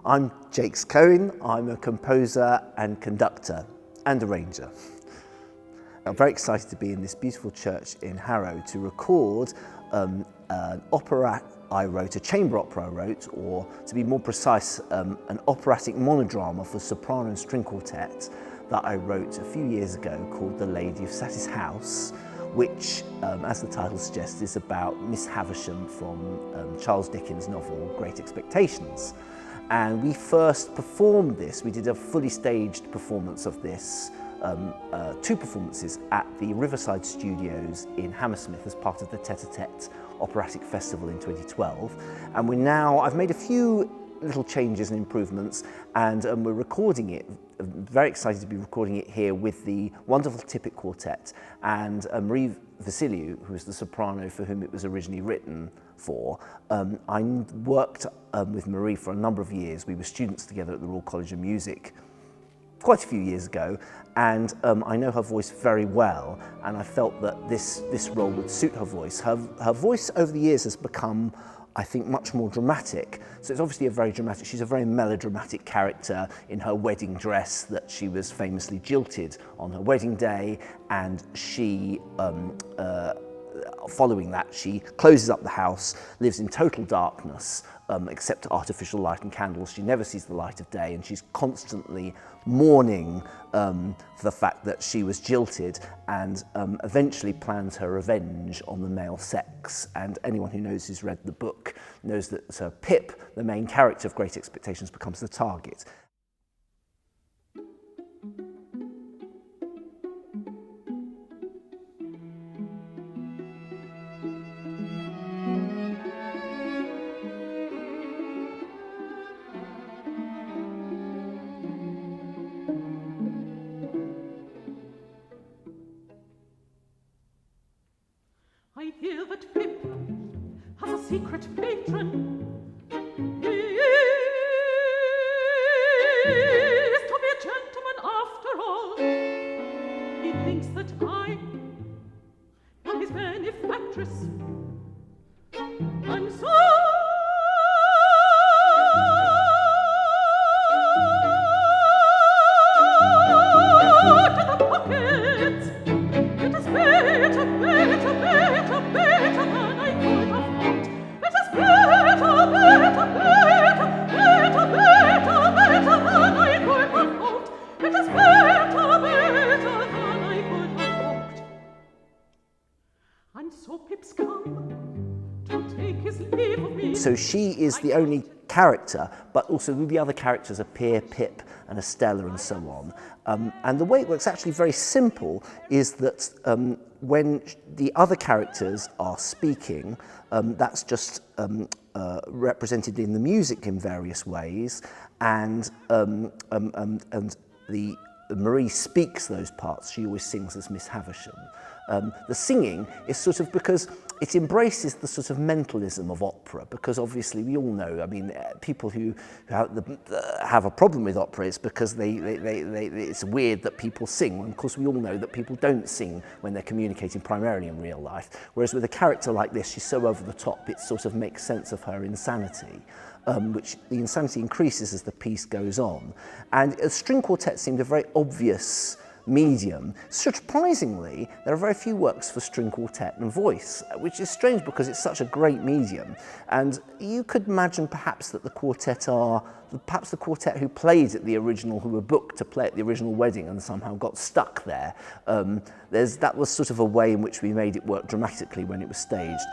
I'm Jacques Cohen. I'm a composer and conductor and arranger. I'm very excited to be in this beautiful church in Harrow to record an opera I wrote, a chamber opera I wrote, or to be more precise, an operatic monodrama for soprano and string quartet that I wrote a few years ago called The Lady of Satis House, which, as the title suggests, is about Miss Havisham from Charles Dickens' novel Great Expectations. And we first performed this, we did a fully staged performance of this, two performances at the Riverside Studios in Hammersmith as part of the Tête-a-Tête Operatic Festival in 2012. And I've made a few little changes and improvements, and we're recording it. I'm very excited to be recording it here with the wonderful Tippett Quartet and Marie Vassiliou, who is the soprano for whom it was originally written for. I worked with Marie for a number of years. We were students together at the Royal College of Music quite a few years ago, and I know her voice very well, and I felt that this role would suit her voice. Her voice over the years has become, I think, much more dramatic. So it's obviously she's a very melodramatic character in her wedding dress that she was famously jilted on her wedding day, and she, following that, she closes up the house, lives in total darkness, except artificial light and candles. She never sees the light of day, and she's constantly mourning for the fact that she was jilted, and eventually plans her revenge on the male sex. And anyone who who's read the book knows that Pip, the main character of Great Expectations, becomes the target. I hear that Pip has a secret patron. He is to be a gentleman after all. He thinks that I am his benefactress. I'm so to the pockets. It is better than I could have hoped. It is better than I could have hoped. It is better than I could have hoped. And so Pip's come to take his leave of me. So she is the only character, but also the other characters appear, Pip and Estella and so on. And the way it works actually very simple is that when the other characters are speaking, that's just represented in the music in various ways, and Marie speaks those parts. She always sings as Miss Havisham. The singing is sort of because it embraces the sort of mentalism of opera, because obviously we all know, I mean, people who have a problem with opera, it's because it's weird that people sing. And of course we all know that people don't sing when they're communicating primarily in real life, whereas with a character like this, she's so over the top, it sort of makes sense of her insanity. Which the insanity increases as the piece goes on. And a string quartet seemed a very obvious medium. Surprisingly, there are very few works for string quartet and voice, which is strange because it's such a great medium. And you could imagine perhaps that the quartet who played at the original, who were booked to play at the original wedding and somehow got stuck there. That was sort of a way in which we made it work dramatically when it was staged.